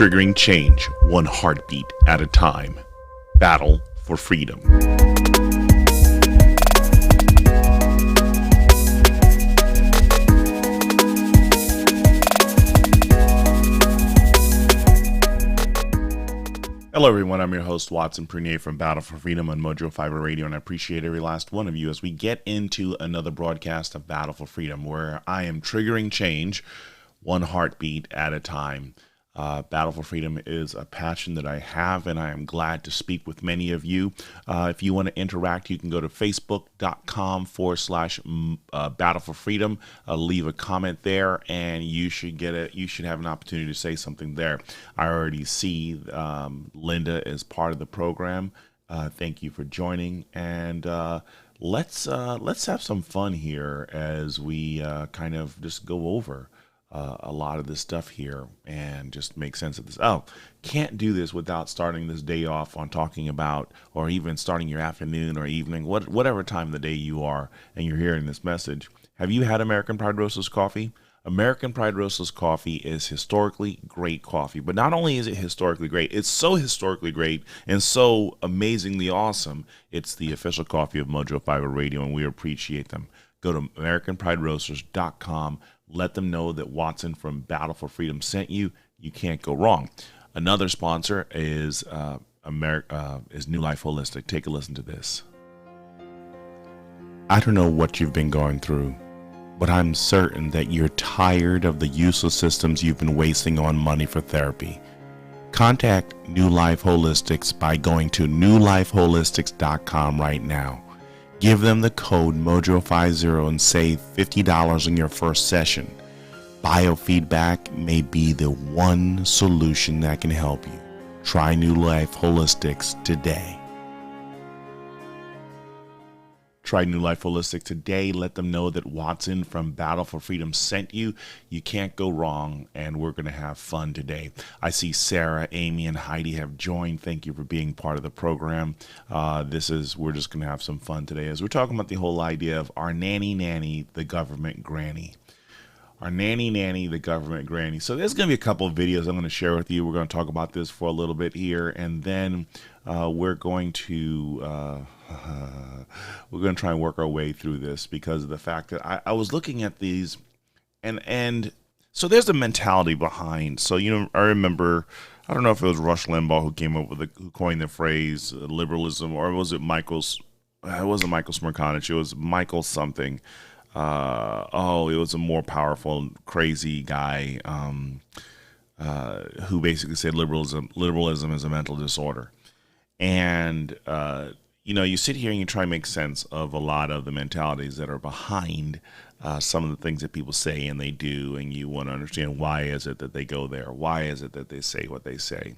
Triggering change, one heartbeat at a time. Battle for freedom. Hello everyone, I'm your host Watson Prunier from Battle for Freedom on Mojo Fiber Radio, and I appreciate every last one of you as we get into another broadcast of Battle for Freedom, where I am triggering change one heartbeat at a time. Battle for Freedom is a passion that I have, and I am glad to speak with many of you. If you want to interact, you can go to facebook.com/Battle for Freedom. Leave a comment there, and you should have an opportunity to say something there. I already see Linda is part of the program. Thank you for joining, and let's have some fun here as we kind of just go over a lot of this stuff here and just make sense of this. Can't do this without starting this day off on talking about, or even starting your afternoon or evening, whatever time of the day you are and you're hearing this message. Have you had American Pride Roasters coffee? American Pride Roasters coffee is historically great coffee, but not only is it historically great, it's so historically great and so amazingly awesome. It's the official coffee of Mojo Fiber Radio, and we appreciate them. Go to AmericanPrideRoasters.com. Let them know that Watson from Battle for Freedom sent you. You can't go wrong. Another sponsor is New Life Holistic. Take a listen to this. I don't know what you've been going through, but I'm certain that you're tired of the useless systems you've been wasting on money for therapy. Contact New Life Holistics by going to newlifeholistics.com right now. Give them the code MOJO50 and save $50 on your first session. Biofeedback may be the one solution that can help you. Try New Life Holistics today. Try New Life Holistic today. Let them know that Watson from Battle for Freedom sent you. You can't go wrong, and we're going to have fun today. I see Sarah, Amy, and Heidi have joined. Thank you for being part of the program. We're just going to have some fun today as we're talking about the whole idea of our nanny, the government granny. Our nanny, the government granny. So there's going to be a couple of videos I'm going to share with you. We're going to talk about this for a little bit here, and then we're going to try and work our way through this because of the fact that I was looking at these, and so there's a mentality behind. So, I remember, I don't know if it was Rush Limbaugh who coined the phrase liberalism, or was it it wasn't Michael Smerconic, it was Michael something. It was a more powerful, crazy guy who basically said liberalism is a mental disorder. And, you sit here and you try and make sense of a lot of the mentalities that are behind some of the things that people say and they do, and you want to understand why is it that they go there? Why is it that they say what they say?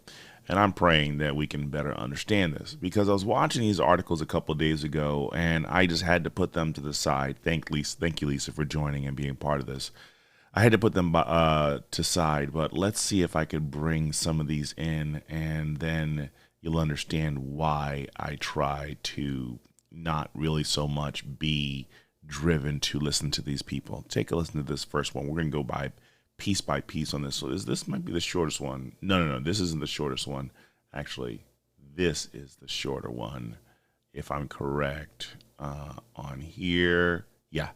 And I'm praying that we can better understand this, because I was watching these articles a couple of days ago, and I just had to put them to the side. Thank you, Lisa, for joining and being part of this. I had to put them to side, but let's see if I could bring some of these in, and then you'll understand why I try to not really so much be driven to listen to these people. Take a listen to this first one. We're going to go by piece on this. So this might be the shortest one. No, this isn't the shortest one. Actually, this is the shorter one, if I'm correct on here. Yeah,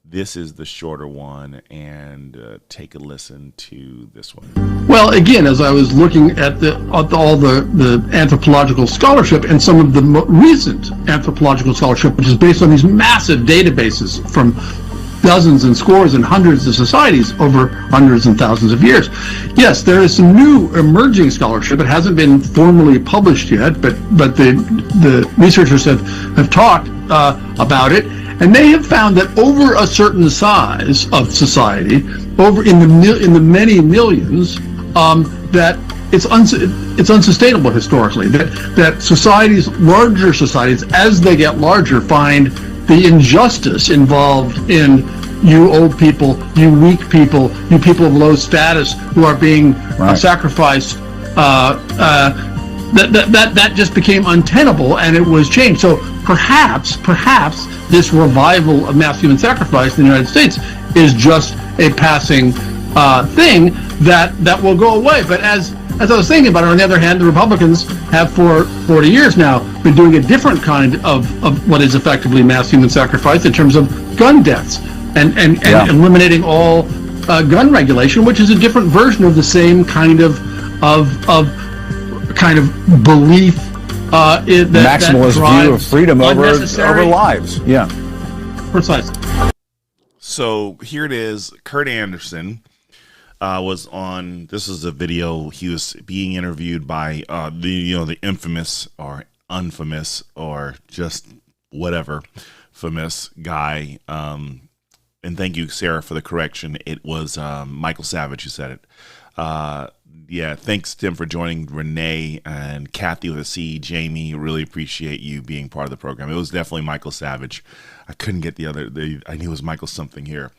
this is the shorter one, and take a listen to this one. Well, again, as I was looking at all the anthropological scholarship and some of the recent anthropological scholarship, which is based on these massive databases from dozens and scores and hundreds of societies over hundreds and thousands of years. Yes, there is some new emerging scholarship. It hasn't been formally published yet, but the researchers have talked about it, and they have found that over a certain size of society, over in the many millions, that it's unsustainable historically. That societies, larger societies, as they get larger, find the injustice involved in you old people, you weak people, you people of low status who are being sacrificed. That just became untenable, and it was changed. So perhaps this revival of mass human sacrifice in the United States is just a passing thing that will go away. But as as I was thinking about it, on the other hand, the Republicans have for 40 years now been doing a different kind of what is effectively mass human sacrifice in terms of gun deaths and eliminating all gun regulation, which is a different version of the same kind of belief. Maximalist view of freedom over lives. Yeah. Precisely. So here it is. Kurt Anderson was on. This is a video. He was being interviewed by the infamous or unfamous or just whatever famous guy. And thank you, Sarah, for the correction. It was Michael Savage who said it. Yeah, thanks, Tim, for joining. Renee and Kathy with a C, Jamie, really appreciate you being part of the program. It was definitely Michael Savage. I couldn't get the other. I knew it was Michael something here.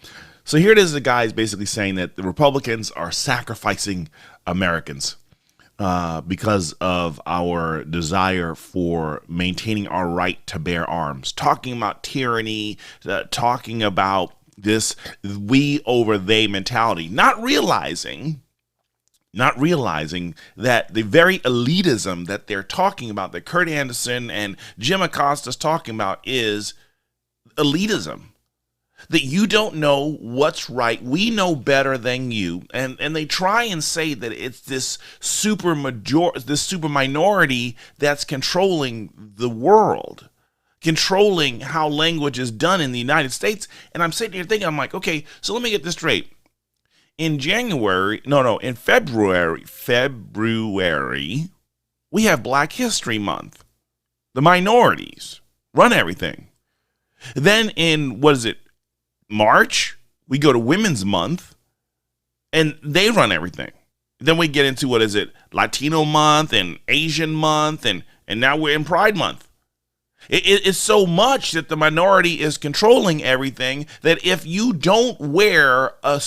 So here it is. The guy is basically saying that the Republicans are sacrificing Americans because of our desire for maintaining our right to bear arms, talking about tyranny, talking about this we over they mentality, not realizing that the very elitism that they're talking about, that Kurt Anderson and Jim Acosta's talking about, is elitism. That you don't know what's right. We know better than you. And they try and say that it's this super minority that's controlling the world, controlling how language is done in the United States. And I'm sitting here thinking, I'm like, okay, so let me get this straight. In February, we have Black History Month. The minorities run everything. Then in, March, we go to Women's Month, and they run everything. Then we get into, Latino Month and Asian Month, and now we're in Pride Month. It's so much that the minority is controlling everything that if you don't wear a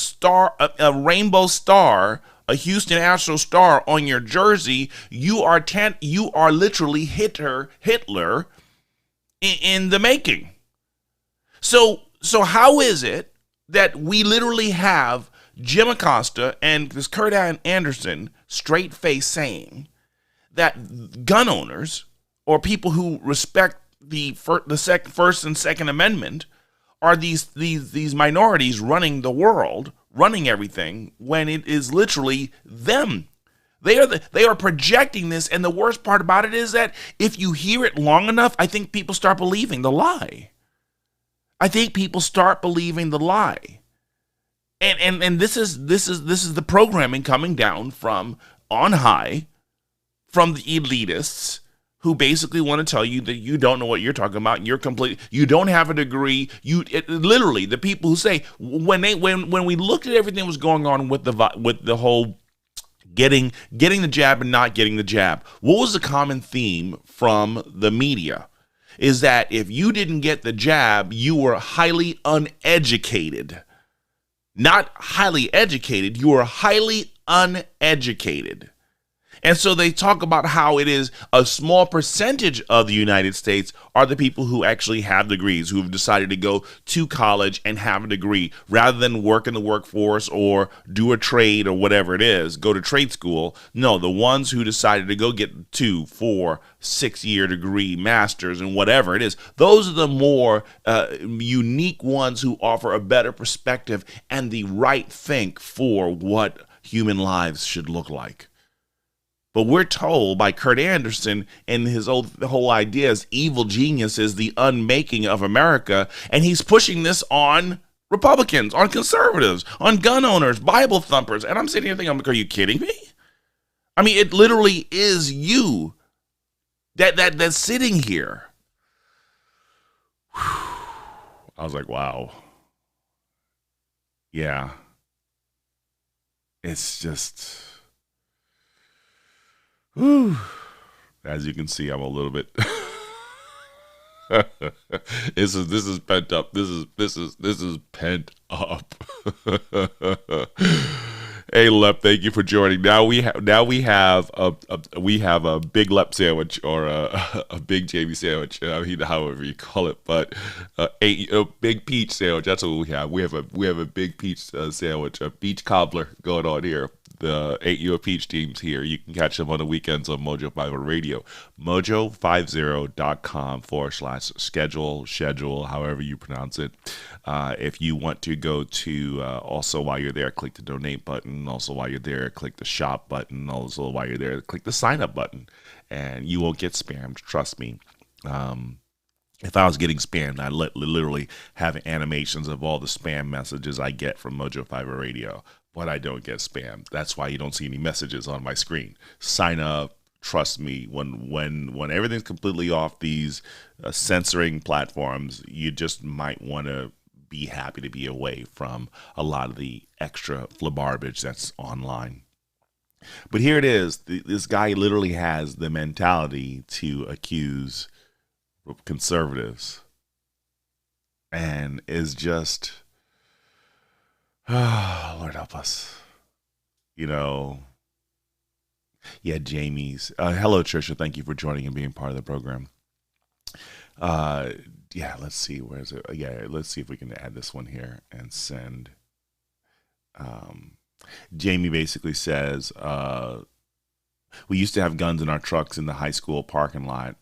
rainbow star, a Houston Astros star on your jersey, you are literally Hitler in the making. So how is it that we literally have Jim Acosta and this Kurt Anderson straight face saying that gun owners or people who respect the First and Second Amendment are these minorities running the world, running everything, when it is literally them? They are projecting this, and the worst part about it is that if you hear it long enough, I think people start believing the lie. And this is the programming coming down from on high, from the elitists, who basically want to tell you that you don't know what you're talking about. You don't have a degree. Literally, the people who say, when we looked at everything that was going on with the whole getting the jab and not getting the jab, what was the common theme from the media? Is that if you didn't get the jab, you were highly uneducated. Not highly educated, you were highly uneducated. And so they talk about how it is a small percentage of the United States are the people who actually have degrees, who have decided to go to college and have a degree rather than work in the workforce or do a trade or whatever it is, go to trade school. No, the ones who decided to go get 2, 4, 6-year degree, masters, and whatever it is, those are the more unique ones who offer a better perspective and the right think for what human lives should look like. But we're told by Kurt Anderson and the whole idea is evil genius is the unmaking of America. And he's pushing this on Republicans, on conservatives, on gun owners, Bible thumpers. And I'm sitting here thinking, are you kidding me? I mean, it literally is you that's sitting here. I was like, wow. Yeah. It's just... Whew. As you can see, I'm a little bit. This is pent up. This is pent up. Hey, Lep, thank you for joining. Now we have a big Lep sandwich or a big Jamie sandwich. However you call it, but a big peach sandwich. That's what we have. We have a big peach sandwich, a peach cobbler going on here. the 8 You a Peach teams here. You can catch them on the weekends on Mojo 50 Radio. Mojo50.com/schedule, however you pronounce it. If you want to go to, also while you're there, click the donate button. Also while you're there, click the shop button. Also while you're there, click the sign up button. And you won't get spammed, trust me. If I was getting spammed, I'd literally have animations of all the spam messages I get from Mojo 50 Radio, but I don't get spammed. That's why you don't see any messages on my screen. Sign up. Trust me, when everything's completely off these censoring platforms, you just might want to be happy to be away from a lot of the extra flabarbage that's online. But here it is. This guy literally has the mentality to accuse conservatives and is just, Lord help us. Jamie's. Hello, Trisha. Thank you for joining and being part of the program. Let's see. Where is it? Let's see if we can add this one here and send. Jamie basically says, we used to have guns in our trucks in the high school parking lot.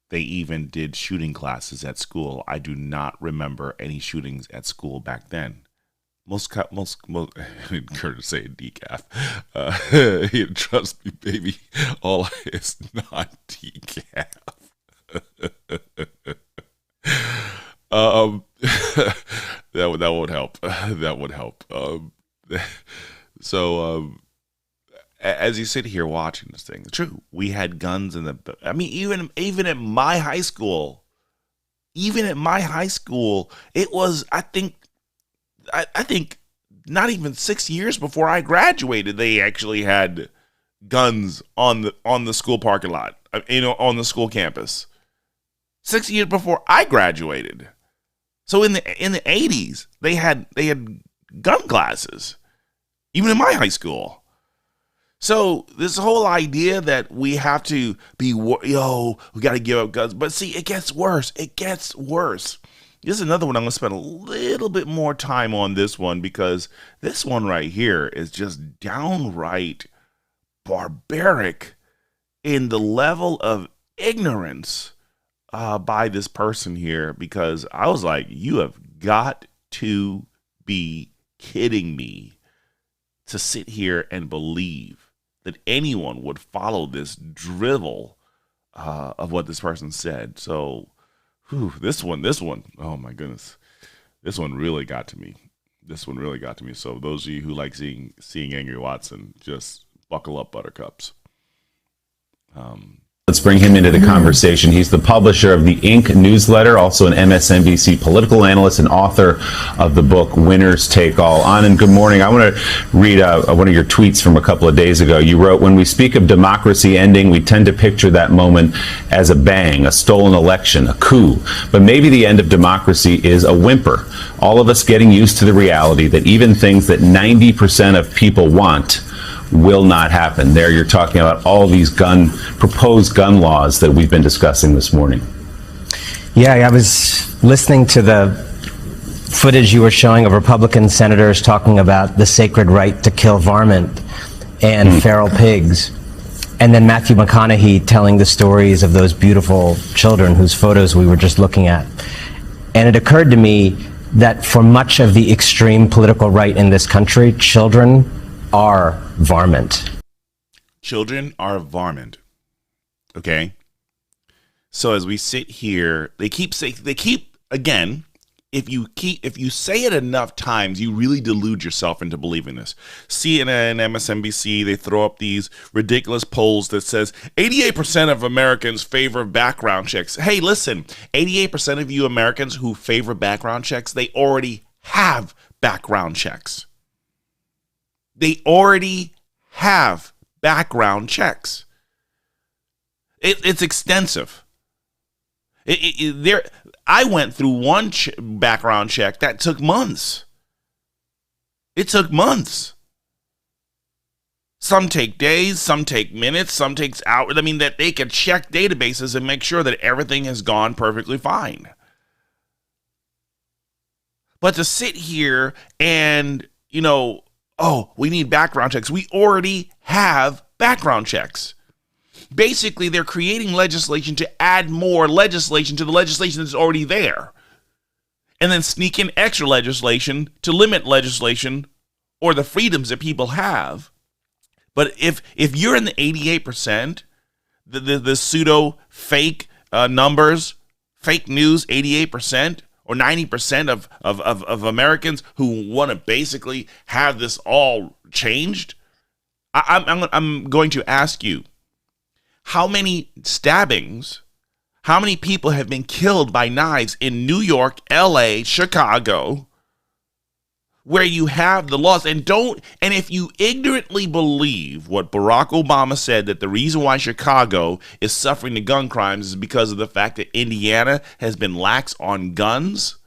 They even did shooting classes at school. I do not remember any shootings at school back then. Most Curtis saying decaf. Trust me, baby, all is not decaf. That would help. That would help. As you sit here watching this thing, true, we had guns in the. I mean, even at my high school, it was. I think not even 6 years before I graduated, they actually had guns on the school parking lot. On the school campus. 6 years before I graduated. So in the 80s, they had gun classes, even in my high school. So this whole idea that we have to be, we got to give up guns. But see, it gets worse. This is another one I'm going to spend a little bit more time on this one, because this one right here is just downright barbaric in the level of ignorance by this person here, because I was like, you have got to be kidding me to sit here and believe that anyone would follow this drivel of what this person said. So, this one, oh my goodness, this one really got to me. So those of you who like seeing Angry Watson, just buckle up, buttercups. Let's bring him into the conversation. He's the publisher of the Inc. newsletter, also an MSNBC political analyst and author of the book Winners Take All. Anand, good morning. I want to read one of your tweets from a couple of days ago. You wrote, "When we speak of democracy ending, we tend to picture that moment as a bang, a stolen election, a coup. But maybe the end of democracy is a whimper. All of us getting used to the reality that even things that 90% of people want will not happen." There you're talking about all these proposed gun laws that we've been discussing this morning. Yeah, I was listening to the footage you were showing of Republican senators talking about the sacred right to kill varmint and feral pigs. And then Matthew McConaughey telling the stories of those beautiful children whose photos we were just looking at. And it occurred to me that for much of the extreme political right in this country, children are varmint. Children are varmint. Okay. So as we sit here, again, if you say it enough times, you really delude yourself into believing this. CNN, MSNBC, they throw up these ridiculous polls that says 88% of Americans favor background checks. Hey, listen, 88% of you Americans who favor background checks, they already have background checks. They already have background checks. It's extensive. I went through one background check that took months. It took months. Some take days, some take minutes, some takes hours. I mean, that they can check databases and make sure that everything has gone perfectly fine. But to sit here and, Oh, we need background checks. We already have background checks. Basically, they're creating legislation to add more legislation to the legislation that's already there. And then sneak in extra legislation to limit legislation or the freedoms that people have. But if you're in the 88%, the pseudo fake numbers, fake news, 88% or 90% of Americans who want to basically have this all changed, I'm going to ask you, how many stabbings, how many people have been killed by knives in New York, LA, Chicago, where you have the laws? And if you ignorantly believe what Barack Obama said, that the reason why Chicago is suffering the gun crimes is because of the fact that Indiana has been lax on guns,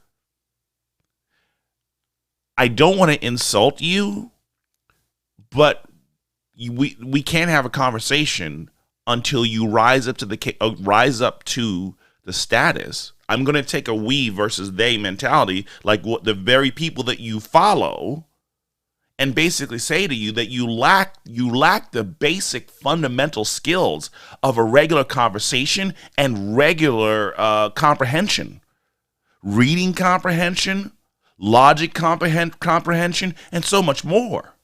I don't want to insult you, but we can't have a conversation until you rise up to the status. I'm going to take a we versus they mentality, like what the very people that you follow, and basically say to you that you lack the basic fundamental skills of a regular conversation and regular comprehension, reading comprehension, logic comprehension, and so much more.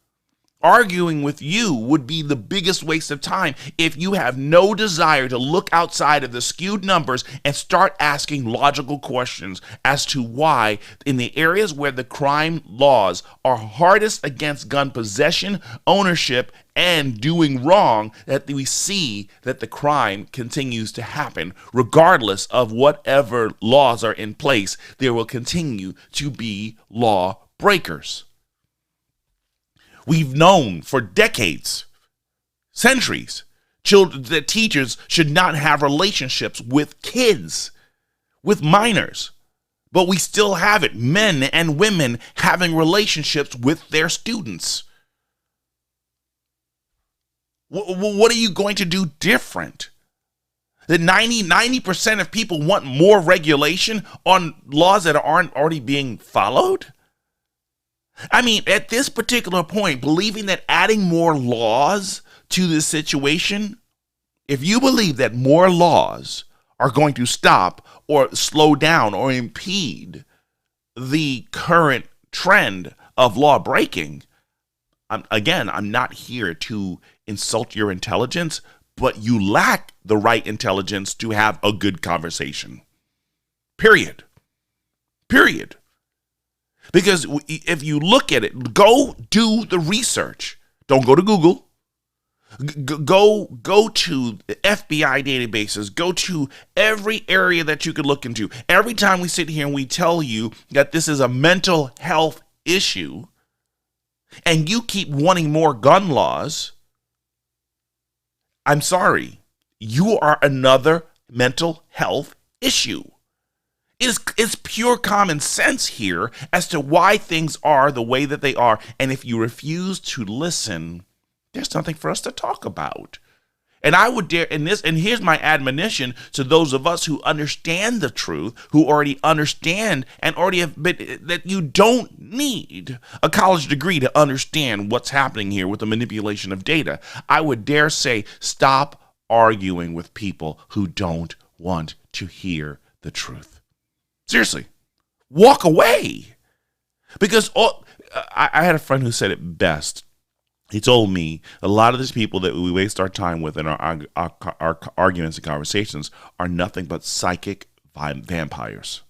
Arguing with you would be the biggest waste of time if you have no desire to look outside of the skewed numbers and start asking logical questions as to why, in the areas where the crime laws are hardest against gun possession, ownership, and doing wrong, that we see that the crime continues to happen. Regardless of whatever laws are in place, there will continue to be law breakers. We've known for decades, centuries, that teachers should not have relationships with kids, with minors. But we still have it, men and women having relationships with their students. What are you going to do different? That 90% of people want more regulation on laws that aren't already being followed? I mean, at this particular point, believing that adding more laws to this situation, if you believe that more laws are going to stop or slow down or impede the current trend of law breaking, I'm not here to insult your intelligence, but you lack the right intelligence to have a good conversation. Period. Because if you look at it, go do the research. Don't go to Google. Go to the FBI databases. Go to every area that you could look into. Every time we sit here and we tell you that this is a mental health issue, and you keep wanting more gun laws, I'm sorry, you are another mental health issue. It's pure common sense here as to why things are the way that they are. And if you refuse to listen, there's nothing for us to talk about. And I would dare, and here's my admonition to those of us who understand the truth, who already understand and already have been, that you don't need a college degree to understand what's happening here with the manipulation of data. I would dare say, stop arguing with people who don't want to hear the truth. Seriously, walk away. Because I had a friend who said it best. He told me a lot of these people that we waste our time with in our arguments and conversations are nothing but psychic vampires.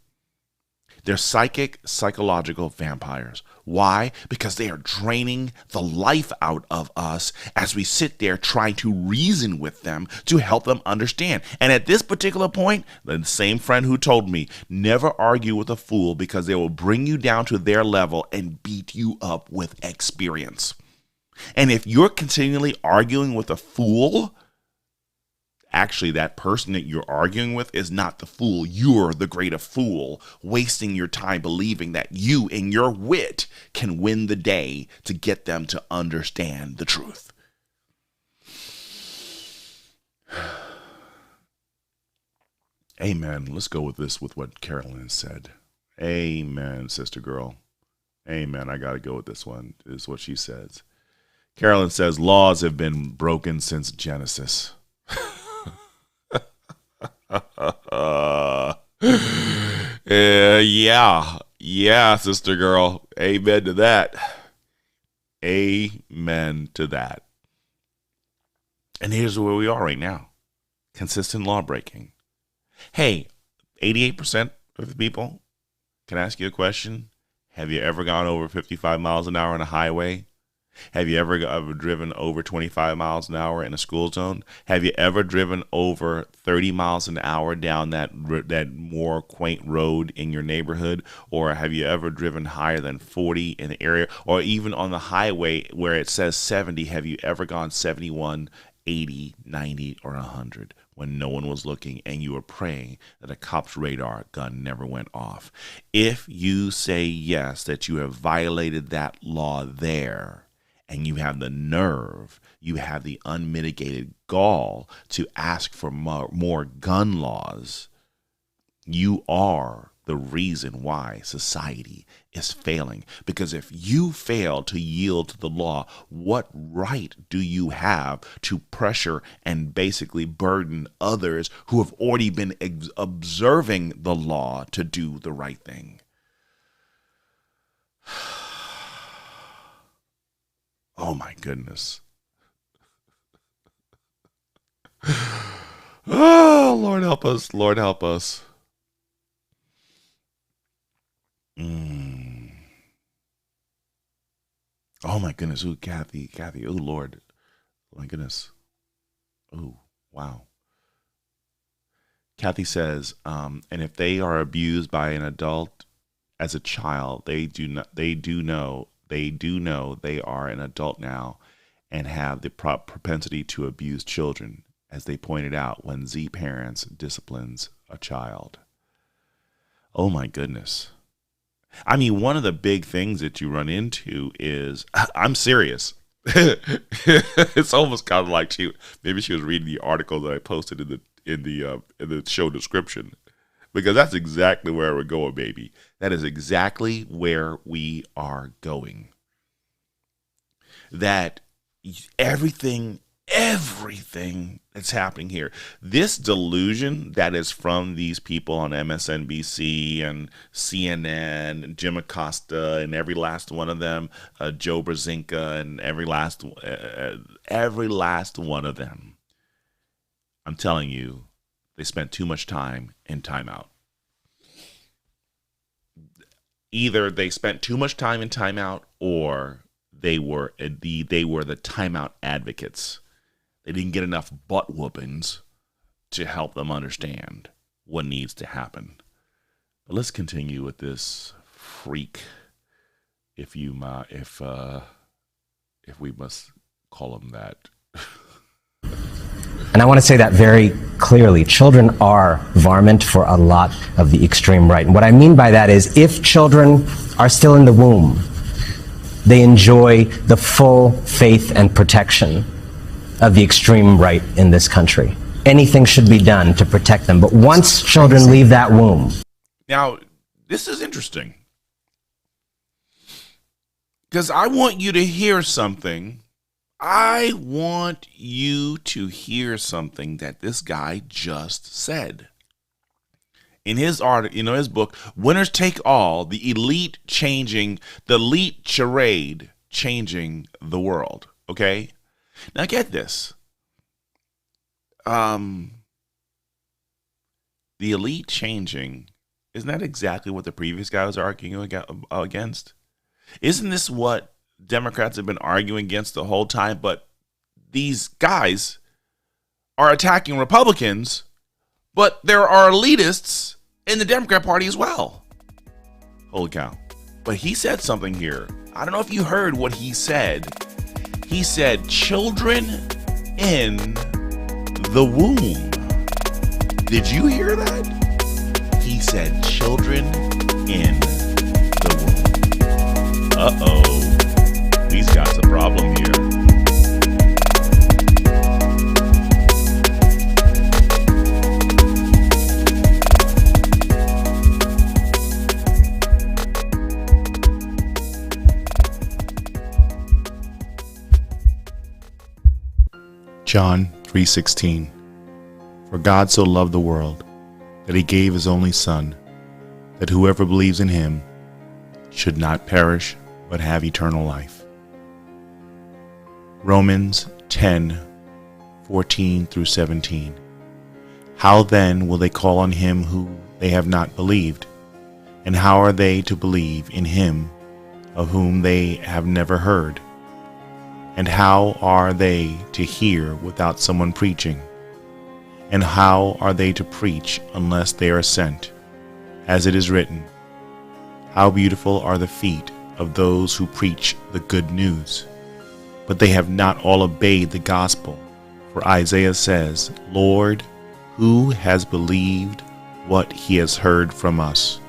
They're psychological vampires. Why? Because they are draining the life out of us as we sit there trying to reason with them to help them understand. And at this particular point, the same friend who told me, never argue with a fool because they will bring you down to their level and beat you up with experience. And if you're continually arguing with a fool, actually, that person that you're arguing with is not the fool. You're the greater fool, wasting your time believing that you, in your wit, can win the day to get them to understand the truth. Amen. Let's go with this, with what Carolyn said. Amen, sister girl. Amen. I got to go with this one, is what she says. Carolyn says, laws have been broken since Genesis. Yeah, sister girl. Amen to that. Amen to that. And here's where we are right now. Consistent law breaking. Hey, 88% of the people, can I ask you a question? Have you ever gone over 55 miles an hour on a highway? Have you ever driven over 25 miles an hour in a school zone? Have you ever driven over 30 miles an hour down that more quaint road in your neighborhood? Or have you ever driven higher than 40 in the area? Or even on the highway where it says 70, have you ever gone 71, 80, 90, or 100 when no one was looking and you were praying that a cop's radar gun never went off? If you say yes, that you have violated that law there, and you have the nerve, you have the unmitigated gall to ask for more gun laws, you are the reason why society is failing. Because if you fail to yield to the law, what right do you have to pressure and basically burden others who have already been observing the law to do the right thing? Oh my goodness. Oh, Lord help us. Lord help us. Oh my goodness. Ooh, Kathy. Oh, Lord. Oh my goodness. Oh, wow. Kathy says, and if they are abused by an adult as a child, they do know they are an adult now and have the propensity to abuse children, as they pointed out when Z parents disciplines a child. Oh my goodness. I mean, one of the big things that you run into is, I'm serious. It's almost kind of like maybe she was reading the article that I posted in the show description, because that's exactly where we're going, baby. That is exactly where we are going. That everything that's happening here, this delusion that is from these people on MSNBC and CNN and Jim Acosta and every last one of them, Joe Brzezinska and every last one of them, I'm telling you, they spent too much time in timeout. Either they spent too much time in timeout, or they were the timeout advocates. They didn't get enough butt whoopings to help them understand what needs to happen. But let's continue with this freak, if we must call him that. And I want to say that very clearly. Children are varmint for a lot of the extreme right. And what I mean by that is, if children are still in the womb, they enjoy the full faith and protection of the extreme right in this country. Anything should be done to protect them. But once children leave that womb. Now, this is interesting, because I want you to hear something. I want you to hear something that this guy just said. In his his book, Winners Take All, the elite charade changing the world. Okay? Now get this. The elite changing, isn't that exactly what the previous guy was arguing against? Isn't this what Democrats have been arguing against the whole time? But these guys are attacking Republicans, but there are elitists in the Democrat Party as well. Holy cow. But he said something here. I don't know if you heard what he said. He said, children in the womb. Did you hear that? He said, children in the womb. Uh-oh. He's got a problem here. John 3:16. For God so loved the world that he gave his only Son, that whoever believes in him should not perish but have eternal life. Romans 10:14 through 17. How then will they call on him who they have not believed? And how are they to believe in him of whom they have never heard? And how are they to hear without someone preaching? And how are they to preach unless they are sent? As it is written, how beautiful are the feet of those who preach the good news. But they have not all obeyed the gospel. For Isaiah says, Lord, who has believed what he has heard from us?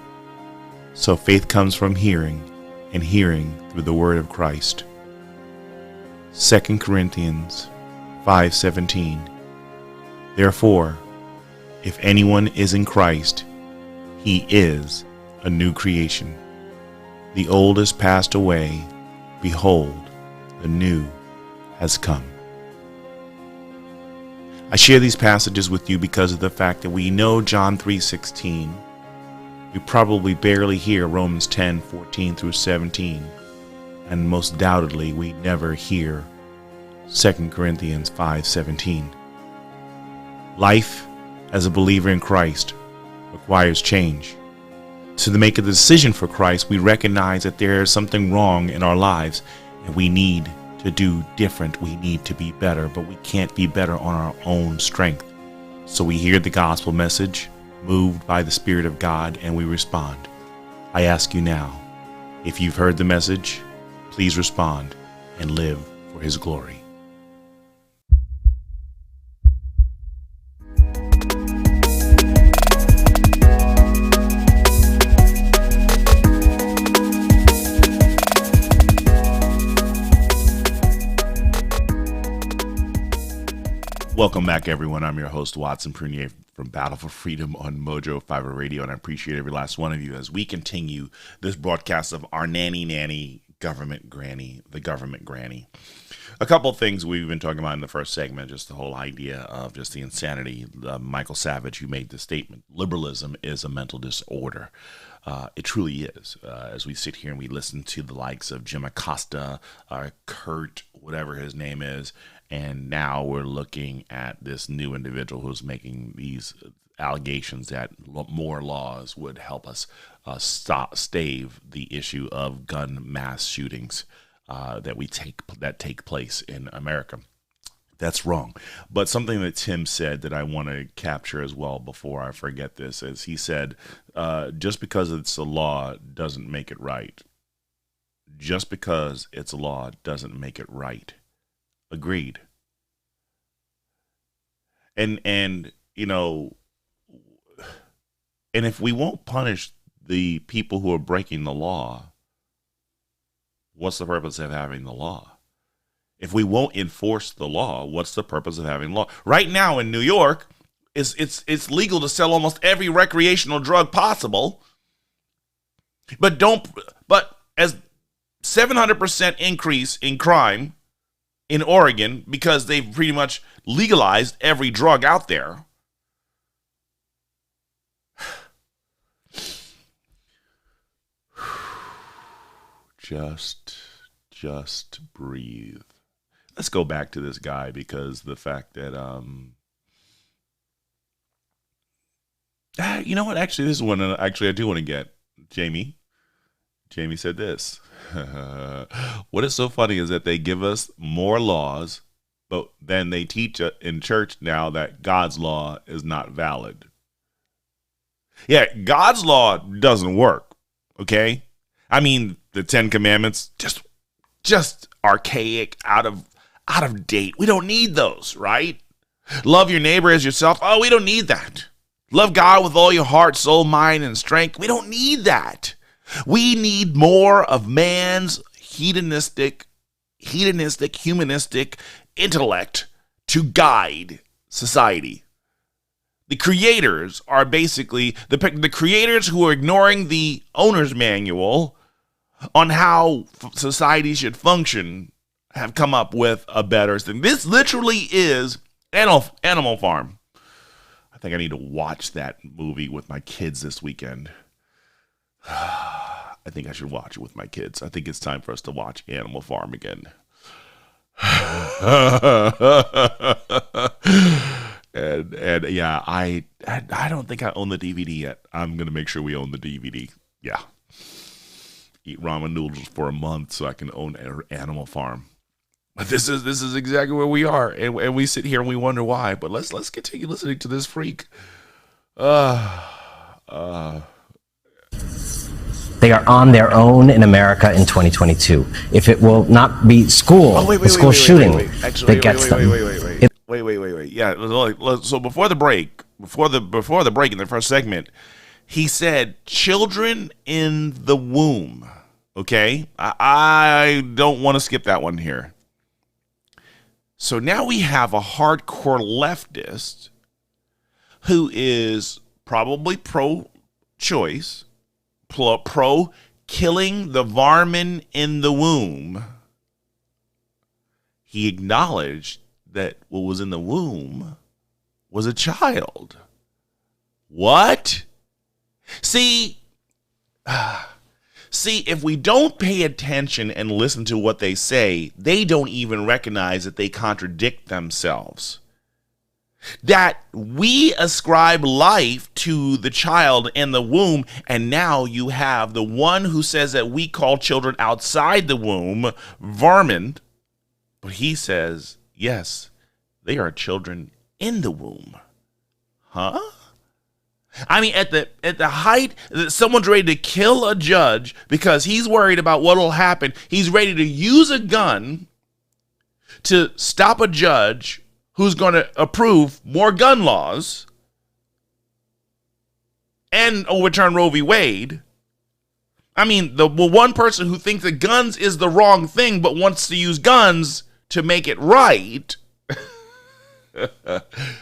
So faith comes from hearing, and hearing through the word of Christ. 2 Corinthians 5:17. Therefore, if anyone is in Christ, he is a new creation. The old has passed away. Behold, the new has come. I share these passages with you because of the fact that we know John 3:16. We probably barely hear Romans 10:14 through 17. And most doubtedly, we never hear 2 Corinthians 5:17. Life as a believer in Christ requires change. So to make a decision for Christ, we recognize that there is something wrong in our lives and we need to do different. We need to be better, but we can't be better on our own strength. So we hear the gospel message, moved by the Spirit of God, and we respond. I ask you now, if you've heard the message, please respond and live for his glory. Welcome back, everyone. I'm your host, Watson Prunier from Battle for Freedom on Mojo 5 Radio, and I appreciate every last one of you as we continue this broadcast of our Nanny government granny, the government granny. A couple of things we've been talking about in the first segment, just the whole idea of just the insanity. Michael Savage, who made the statement, liberalism is a mental disorder. It truly is. As we sit here and we listen to the likes of Jim Acosta, Kurt, whatever his name is, and now we're looking at this new individual who's making these allegations that more laws would help us stave the issue of gun mass shootings that take place in America. That's wrong. But something that Tim said that I want to capture as well before I forget this is he said, just because it's a law doesn't make it right. Just because it's a law doesn't make it right. Agreed. And you know, and if we won't punish the people who are breaking the law, what's the purpose of having the law? If we won't enforce the law, what's the purpose of having law? Right now in New York, it's legal to sell almost every recreational drug possible. But as 700% increase in crime in Oregon because they've pretty much legalized every drug out there. Just breathe. Let's go back to this guy because the fact that you know what? Actually, this is one I do want to get. Jamie said this. What is so funny is that they give us more laws, but then they teach in church now that God's law is not valid. Yeah, God's law doesn't work. Okay, I mean the Ten Commandments just archaic, out of date. We don't need those, right? Love your neighbor as yourself. Oh, we don't need that. Love God with all your heart, soul, mind, and strength. We don't need that. We need more of man's hedonistic, humanistic intellect to guide society. The creators are basically the creators who are ignoring the owner's manual on how society should function have come up with a better thing. This literally is Animal Farm. I think I need to watch that movie with my kids this weekend. I think I should watch it with my kids. I think it's time for us to watch Animal Farm again. and yeah, I don't think I own the DVD yet. I'm gonna make sure we own the DVD. Yeah, eat ramen noodles for a month so I can own Animal Farm. But this is exactly where we are, and we sit here and we wonder why. But let's continue listening to this freak. They are on their own in America in 2022. If it will not be school, school shooting that gets them. Wait. Yeah. So before the break, in the first segment, he said children in the womb. Okay, I don't want to skip that one here. So now we have a hardcore leftist who is probably pro-choice, pro killing the varmin in the womb. He acknowledged that what was in the womb was a child. What? See, if we don't pay attention and listen to what they say, they don't even recognize that they contradict themselves. That we ascribe life to the child in the womb, and now you have the one who says that we call children outside the womb vermin, but he says, yes, they are children in the womb. Huh? I mean, at the height that someone's ready to kill a judge because he's worried about what will happen, he's ready to use a gun to stop a judge who's going to approve more gun laws and overturn Roe v. Wade. I mean, the one person who thinks that guns is the wrong thing but wants to use guns to make it right.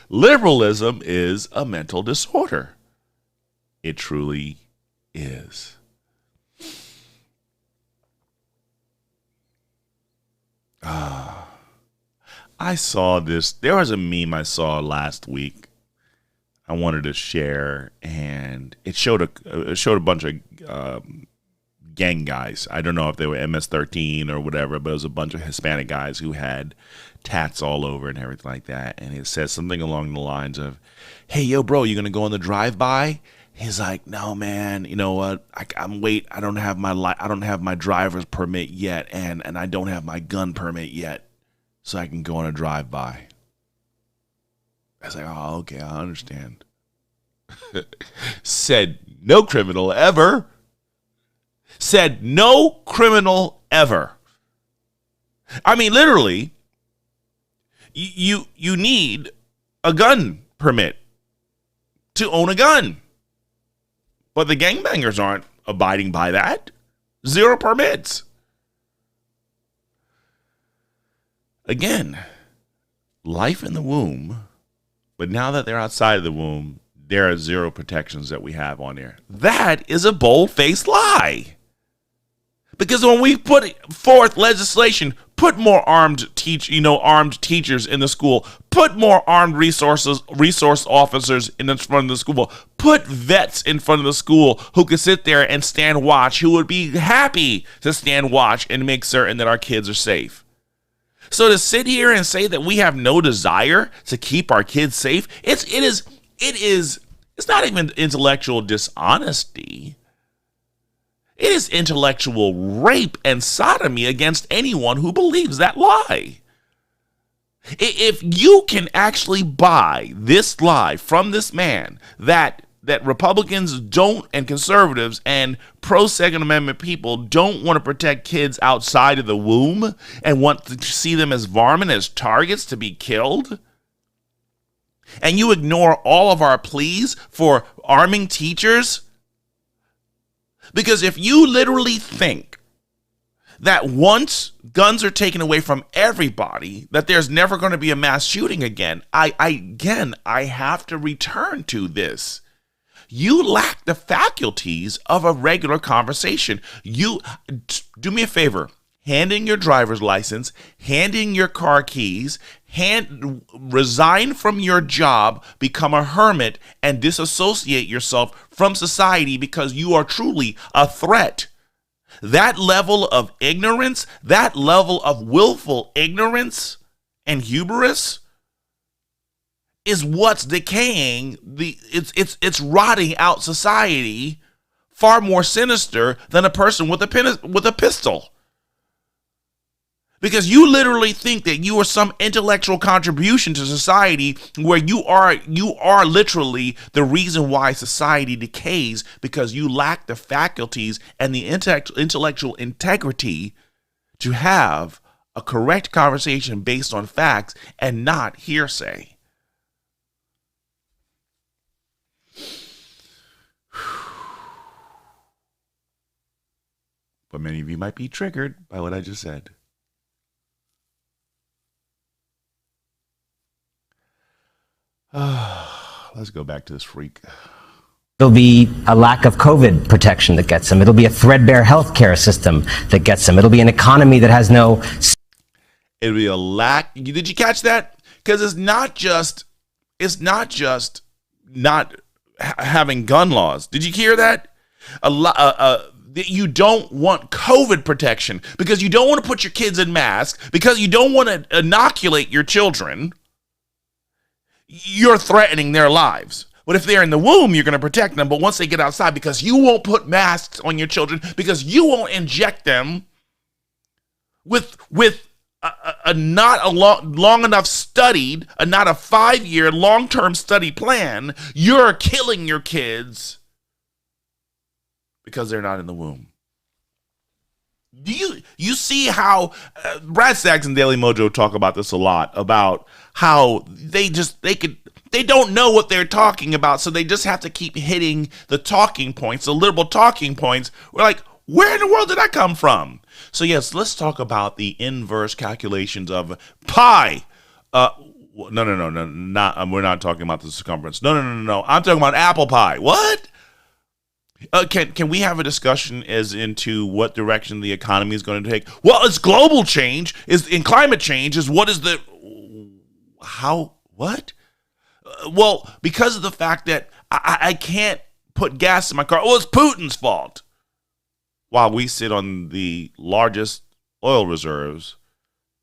Liberalism is a mental disorder. It truly is. I saw this. There was a meme I saw last week I wanted to share, and it showed a bunch of gang guys. I don't know if they were MS-13 or whatever, but it was a bunch of Hispanic guys who had tats all over and everything like that. And it says something along the lines of, "Hey, yo, bro, you gonna go on the drive-by?" He's like, "No, man. You know what? I don't have my driver's permit yet, and I don't have my gun permit yet, so I can go on a drive-by." I was like, "Oh, okay, I understand." Said no criminal ever. Said no criminal ever. I mean, literally, you need a gun permit to own a gun. But the gangbangers aren't abiding by that. 0 permits. Again, life in the womb, but now that they're outside of the womb, there are 0 protections that we have on there. That is a bold-faced lie. Because when we put forth legislation, put more armed teachers in the school, put more armed resource officers in the front of the school, put vets in front of the school who could sit there and stand watch, who would be happy to stand watch and make certain that our kids are safe. So to sit here and say that we have no desire to keep our kids safe, it's not even intellectual dishonesty. It is intellectual rape and sodomy against anyone who believes that lie. If you can actually buy this lie from this man that Republicans don't, and conservatives and pro-Second Amendment people don't want to protect kids outside of the womb and want to see them as varmin, as targets to be killed, and you ignore all of our pleas for arming teachers, because if you literally think that once guns are taken away from everybody, that there's never going to be a mass shooting again, I have to return to this. You lack the faculties of a regular conversation. You do me a favor, handing your driver's license, handing your car keys, resign from your job, become a hermit, and disassociate yourself from society because you are truly a threat. That level of ignorance, that level of willful ignorance and hubris is what's decaying. It's rotting out society far more sinister than a person with a pistol. Because you literally think that you are some intellectual contribution to society, where you are literally the reason why society decays, because you lack the faculties and the intellectual integrity to have a correct conversation based on facts and not hearsay. But many of you might be triggered by what I just said. Let's go back to this freak. It'll be a lack of COVID protection that gets them. It'll be a threadbare healthcare system that gets them. It'll be an economy that has no... It'll be a lack... Did you catch that? Because it's not just not having gun laws. Did you hear that? You don't want COVID protection because you don't want to put your kids in masks, because you don't want to inoculate your children. You're threatening their lives. But if they're in the womb, you're going to protect them. But once they get outside, because you won't put masks on your children, because you won't inject them with a not a long enough studied, not a 5-year long-term study plan, you're killing your kids because they're not in the womb. Do you see how Brad Staggs and Daily Mojo talk about this a lot, about how they don't know what they're talking about, so they just have to keep hitting the talking points, the liberal talking points. We're like, where in the world did that come from? So yes, let's talk about the inverse calculations of pi. No, we're not talking about the circumference. No. I'm talking about apple pie. What? Can we have a discussion as into what direction the economy is going to take? Well, it's global change, in climate change is what is the... How? What? Well, because of the fact that I can't put gas in my car. Well, it's Putin's fault. While we sit on the largest oil reserves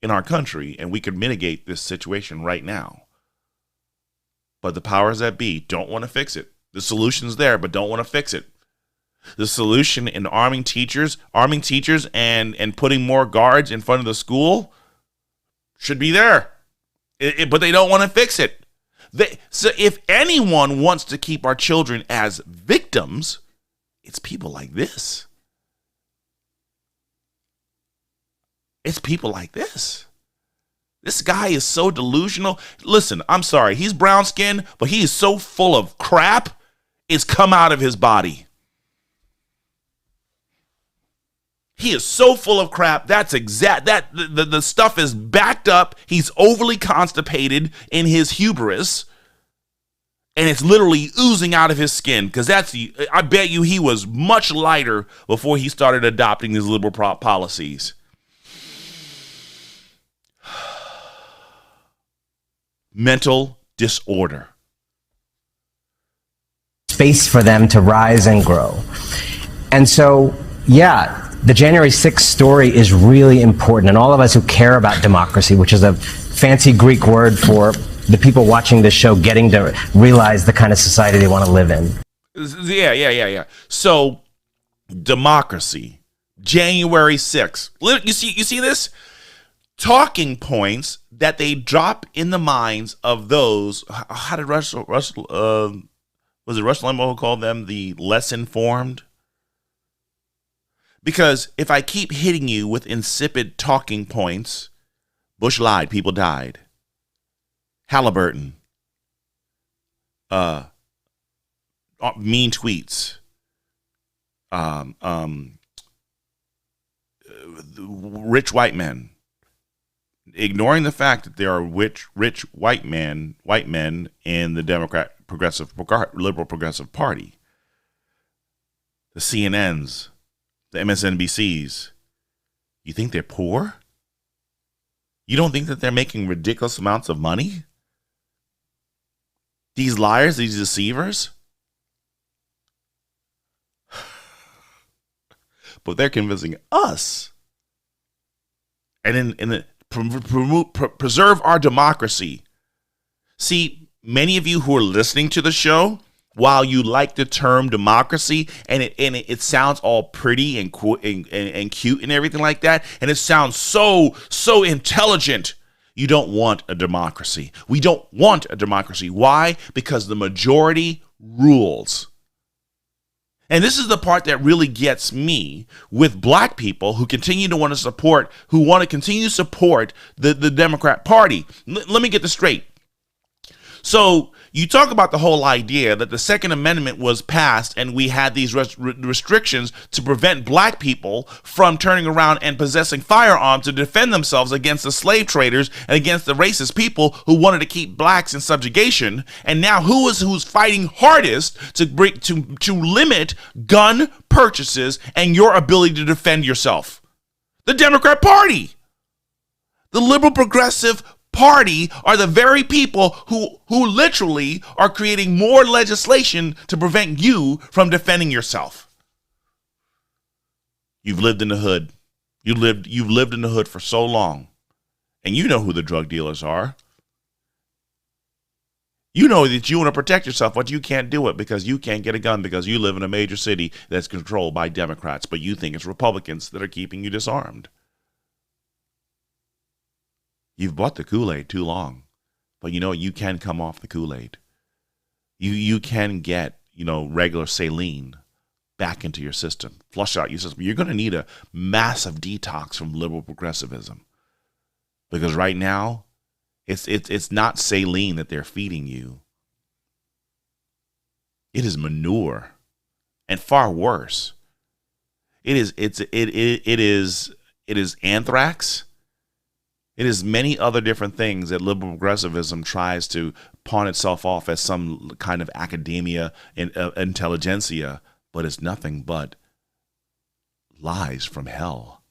in our country, and we could mitigate this situation right now. But the powers that be don't want to fix it. The solution's there, but don't want to fix it. The solution in arming teachers and putting more guards in front of the school should be there. But they don't want to fix it. So if anyone wants to keep our children as victims, it's people like this. It's people like this. This guy is so delusional. Listen, I'm sorry. He's brown skinned, but he is so full of crap, it's come out of his body. He is so full of crap. That's exact. The stuff is backed up. He's overly constipated in his hubris, and it's literally oozing out of his skin. Because I bet you he was much lighter before he started adopting these liberal policies. Mental disorder. Space for them to rise and grow. And so, yeah, the January 6th story is really important. And all of us who care about democracy, which is a fancy Greek word for the people watching this show getting to realize the kind of society they want to live in. Yeah. So, democracy, January 6th. You see this? Talking points that they drop in the minds of those. How did Russell was it Rush Limbaugh who called them the less informed? Because if I keep hitting you with insipid talking points, Bush lied, people died. Halliburton, mean tweets, rich white men. Ignoring the fact that there are rich white men in the liberal progressive party, the CNNs, the MSNBCs, You think they're poor? You don't think that they're making ridiculous amounts of money? These liars, these deceivers? But they're convincing us. And preserve our democracy. See, many of you who are listening to the show, while you like the term democracy, and it sounds all pretty and cute and everything like that, and it sounds so intelligent, you don't want a democracy. We don't want a democracy. Why? Because the majority rules. And this is the part that really gets me with black people who continue to want to continue to support the Democrat Party. Let me get this straight. So you talk about the whole idea that the Second Amendment was passed and we had these restrictions to prevent black people from turning around and possessing firearms to defend themselves against the slave traders and against the racist people who wanted to keep blacks in subjugation. And now who's fighting hardest to limit gun purchases and your ability to defend yourself? The Democrat Party. The liberal progressive Party are the very people who literally are creating more legislation to prevent you from defending yourself. You've lived in the hood. You've lived in the hood for so long, and you know who the drug dealers are. You know that you want to protect yourself, but you can't do it because you can't get a gun because you live in a major city that's controlled by Democrats, but you think it's Republicans that are keeping you disarmed. You've bought the Kool-Aid too long, but you can come off the Kool-Aid. You can get, regular saline back into your system, flush out your system. You're going to need a massive detox from liberal progressivism because right now it's not saline that they're feeding you. It is manure, and far worse. It is anthrax. It is many other different things that liberal progressivism tries to pawn itself off as some kind of academia and intelligentsia, but it's nothing but lies from hell.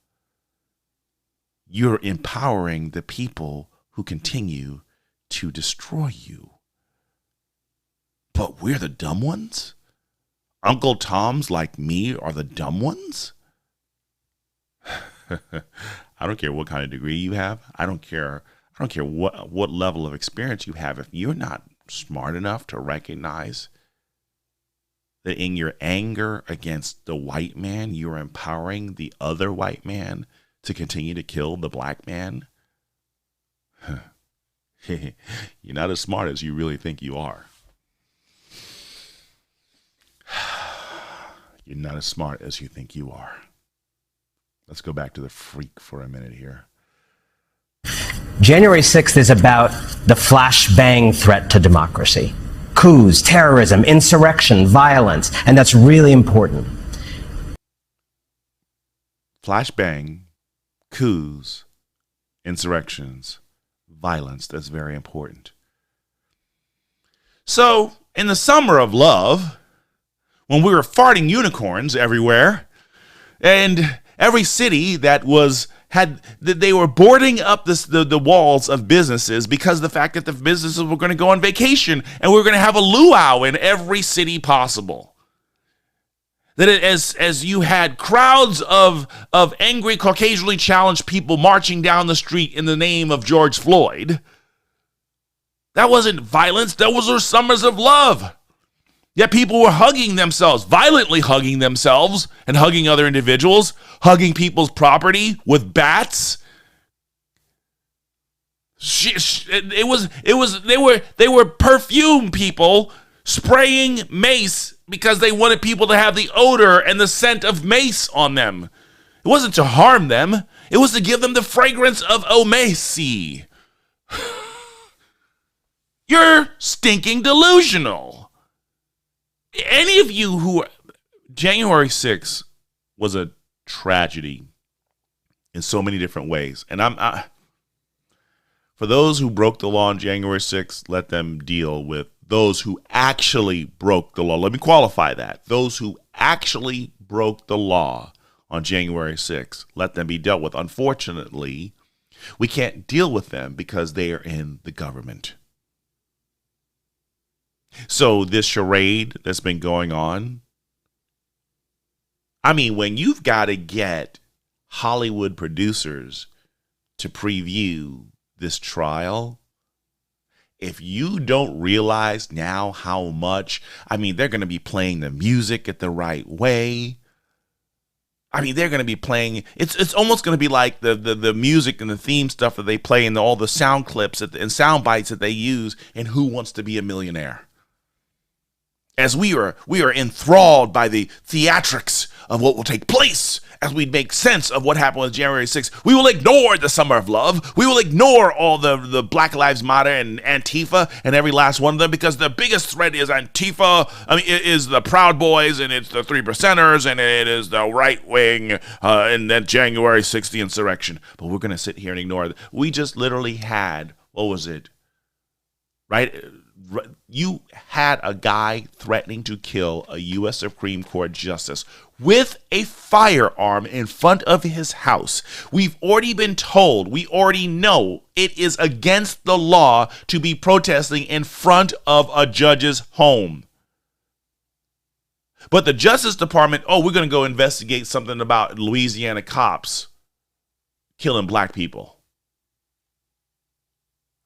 You're empowering the people who continue to destroy you. But we're the dumb ones? Uncle Toms like me are the dumb ones? I don't care what kind of degree you have. I don't care what level of experience you have. If you're not smart enough to recognize that in your anger against the white man, you're empowering the other white man to continue to kill the black man, you're not as smart as you really think you are. You're not as smart as you think you are. Let's go back to the freak for a minute here. January 6th is about the flashbang threat to democracy. Coups, terrorism, insurrection, violence, and that's really important. Flashbang, coups, insurrections, violence, that's very important. So, in the summer of love, when we were farting unicorns everywhere, and every city that they were boarding up the walls of businesses because of the fact that the businesses were going to go on vacation and we were going to have a luau in every city possible. That as you had crowds of angry, Caucasianly challenged people marching down the street in the name of George Floyd, that wasn't violence. That was their summers of love. Yet people were hugging themselves, violently hugging themselves and hugging other individuals, hugging people's property with bats. They were perfume people spraying mace because they wanted people to have the odor and the scent of mace on them. It wasn't to harm them. It was to give them the fragrance of mace. You're stinking delusional. Any of you who January 6th was a tragedy in so many different ways. And for those who broke the law on January 6th, let them deal with those who actually broke the law. Let me qualify that. Those who actually broke the law on January 6th. Let them be dealt with. Unfortunately, we can't deal with them because they are in the government. So this charade that's been going on, I mean, when you've got to get Hollywood producers to preview this trial, if you don't realize now how much, I mean, they're going to be playing the music at the right way. I mean, they're going to be playing, it's almost going to be like the music and the theme stuff that they play and all the sound clips and sound bites that they use in Who Wants to Be a Millionaire. As we are enthralled by the theatrics of what will take place as we make sense of what happened with January 6th. We will ignore the Summer of Love. We will ignore all the Black Lives Matter and Antifa and every last one of them, because the biggest threat is Antifa. I mean, it is the Proud Boys, and it's the Three Percenters, and it is the right wing, and that January 6th, the insurrection. But we're going to sit here and ignore it. We just literally had, what was it? Right? You had a guy threatening to kill a U.S. Supreme Court justice with a firearm in front of his house. We've already been told, we already know it is against the law to be protesting in front of a judge's home. But the Justice Department, we're going to go investigate something about Louisiana cops killing black people.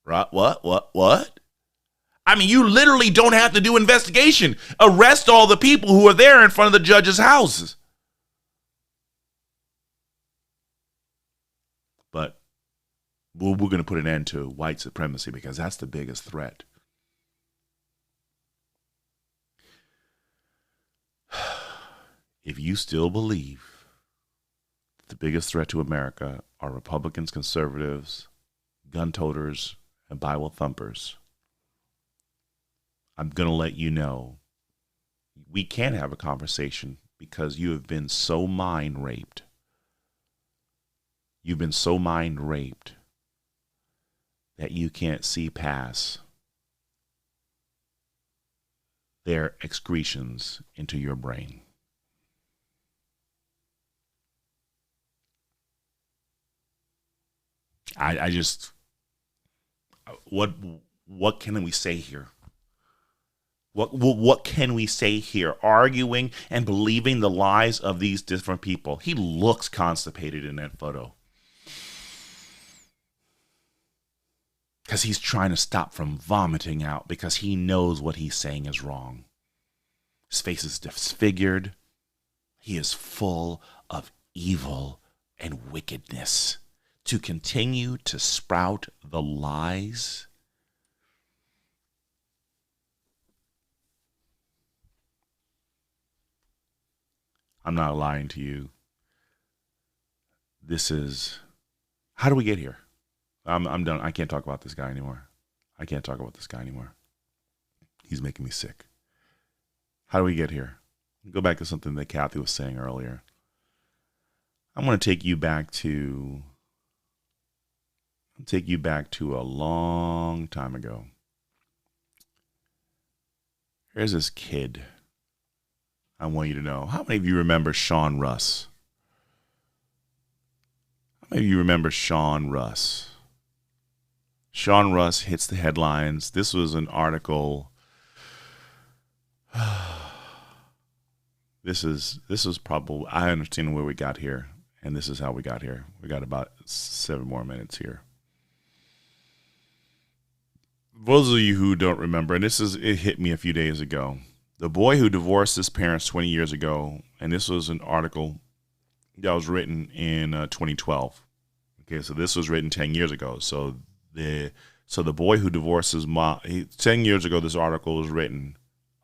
Right? What? I mean, you literally don't have to do investigation. Arrest all the people who are there in front of the judge's houses. But we're going to put an end to white supremacy because that's the biggest threat. If you still believe the biggest threat to America are Republicans, conservatives, gun toters, and Bible thumpers, I'm going to let you know we can't have a conversation because you have been so mind raped. You've been so mind raped that you can't see past their excretions into your brain. I just, what can we say here? What can we say here? Arguing and believing the lies of these different people. He looks constipated in that photo. Because he's trying to stop from vomiting out because he knows what he's saying is wrong. His face is disfigured. He is full of evil and wickedness. To continue to sprout the lies, I'm not lying to you. This is, how do we get here? I'm done. I can't talk about this guy anymore. He's making me sick. How do we get here? Go back to something that Kathy was saying earlier. I'm going to take you back to a long time ago. Here's this kid. I want you to know. How many of you remember Sean Russ? How many of you remember Sean Russ? Sean Russ hits the headlines. This was an article. This is probably, I understand where we got here, and this is how we got here. We got about 7 more minutes here. For those of you who don't remember, and it hit me a few days ago. The boy who divorced his parents 20 years ago, and this was an article that was written in 2012. Okay, so this was written 10 years ago. So the boy who divorced his mom, 10 years ago, this article was written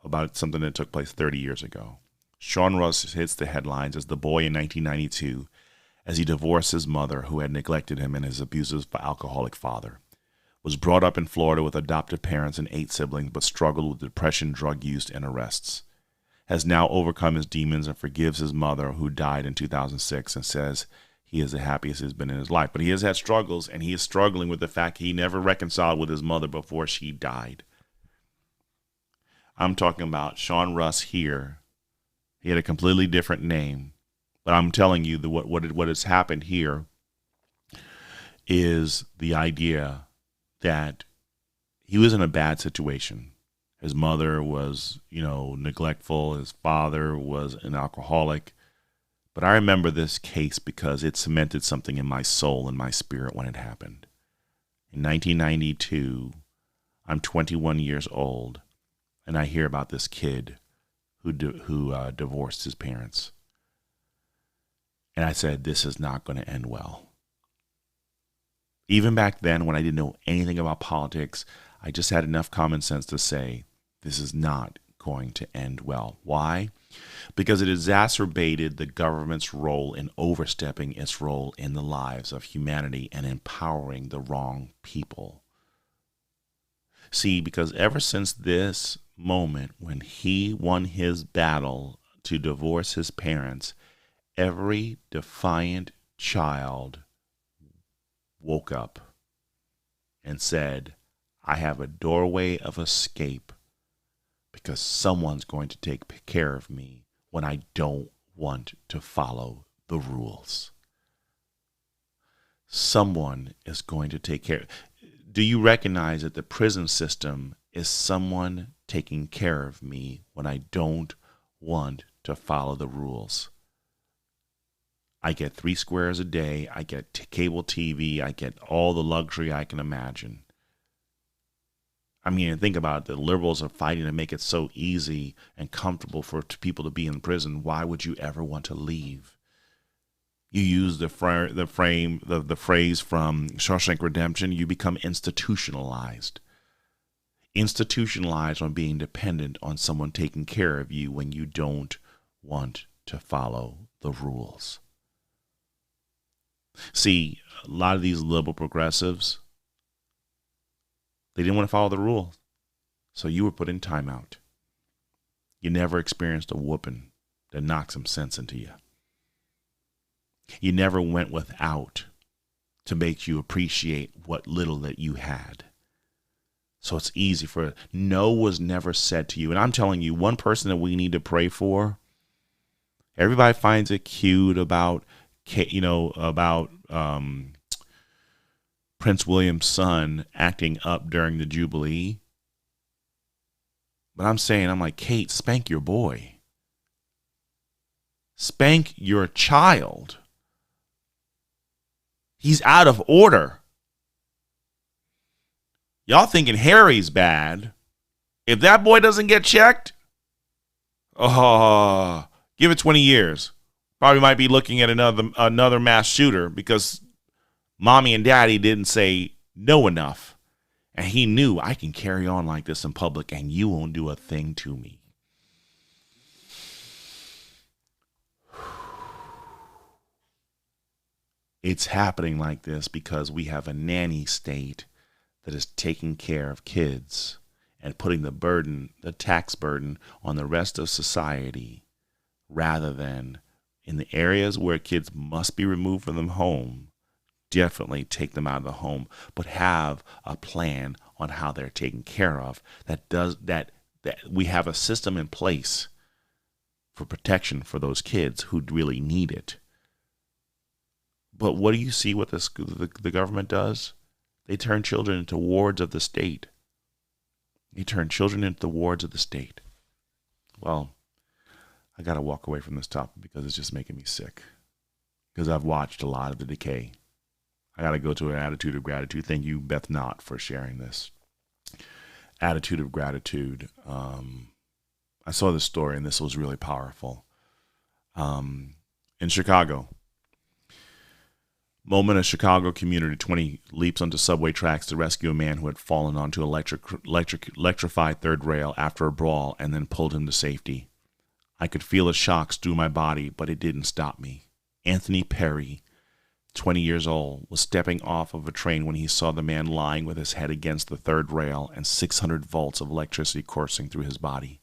about something that took place 30 years ago. Sean Russ hits the headlines as the boy in 1992 as he divorced his mother who had neglected him and his abusive alcoholic father. Was brought up in Florida with adoptive parents and 8 siblings, but struggled with depression, drug use, and arrests. Has now overcome his demons and forgives his mother, who died in 2006, and says he is the happiest he's been in his life. But he has had struggles, and he is struggling with the fact he never reconciled with his mother before she died. I'm talking about Sean Russ here. He had a completely different name But I'm telling you, what has happened here is the idea that he was in a bad situation. His mother was, neglectful. His father was an alcoholic. But I remember this case because it cemented something in my soul and my spirit when it happened. In 1992, I'm 21 years old, and I hear about this kid who divorced his parents. And I said, this is not going to end well. Even back then, when I didn't know anything about politics, I just had enough common sense to say, this is not going to end well. Why? Because it exacerbated the government's role in overstepping its role in the lives of humanity and empowering the wrong people. See, because ever since this moment when he won his battle to divorce his parents, every defiant child woke up and said, I have a doorway of escape because someone's going to take care of me when I don't want to follow the rules. Someone is going to take care. Do you recognize that the prison system is someone taking care of me when I don't want to follow the rules? I get 3 squares a day. I get cable TV. I get all the luxury I can imagine. I mean, think about it. The liberals are fighting to make it so easy and comfortable for people to be in prison. Why would you ever want to leave? You use the phrase from Shawshank Redemption. You become institutionalized. Institutionalized on being dependent on someone taking care of you when you don't want to follow the rules. See, a lot of these liberal progressives, they didn't want to follow the rules. So you were put in timeout. You never experienced a whooping that knocked some sense into you. You never went without to make you appreciate what little that you had. So it's easy for no was never said to you. And I'm telling you, one person that we need to pray for, everybody finds it cute about Prince William's son acting up during the Jubilee. But I'm like, Kate, spank your boy. Spank your child. He's out of order. Y'all thinking Harry's bad. If that boy doesn't get checked, give it 20 years. Probably might be looking at another mass shooter because mommy and daddy didn't say no enough. And he knew I can carry on like this in public and you won't do a thing to me. It's happening like this because we have a nanny state that is taking care of kids and putting the tax burden on the rest of society rather than in the areas where kids must be removed from the home. Definitely take them out of the home, but have a plan on how they're taken care of. That we have a system in place for protection for those kids who really need it. But what do you see what the government does? They turn children into wards of the state. Well, I got to walk away from this topic because it's just making me sick. Because I've watched a lot of the decay. I got to go to an attitude of gratitude. Thank you, Beth Knott, for sharing this. Attitude of gratitude. I saw this story, and this was really powerful. In Chicago, moment of Chicago community, 20 leaps onto subway tracks to rescue a man who had fallen onto electrified third rail after a brawl and then pulled him to safety. I could feel the shocks through my body, but it didn't stop me. Anthony Perry, 20 years old, was stepping off of a train when he saw the man lying with his head against the third rail and 600 volts of electricity coursing through his body.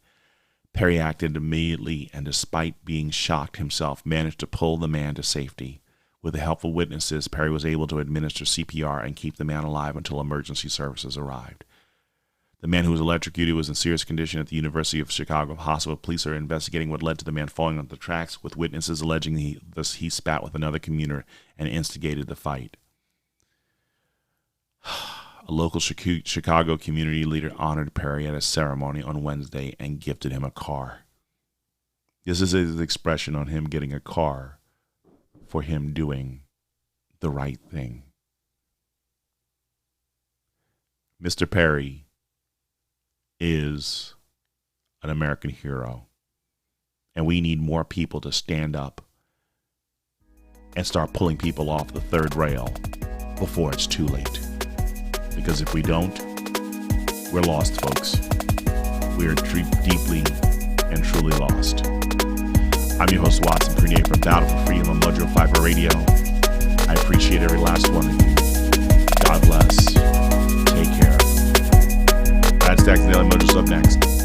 Perry acted immediately and, despite being shocked himself, managed to pull the man to safety. With the help of witnesses, Perry was able to administer CPR and keep the man alive until emergency services arrived. The man who was electrocuted was in serious condition at the University of Chicago hospital. Police are investigating what led to the man falling onto the tracks, with witnesses alleging he spat with another commuter and instigated the fight. A local Chicago community leader honored Perry at a ceremony on Wednesday and gifted him a car. This is his expression on him getting a car for him doing the right thing. Mr. Perry is an American hero, and we need more people to stand up and start pulling people off the third rail before it's too late. Because if we don't, we're lost, folks. We are deeply and truly lost. I'm your host, Watson Prunier from Battle for Freedom on Mojo 5 Radio. I appreciate every last one of you. God bless. Take care. Bad Stacks Daily Mojo's up next.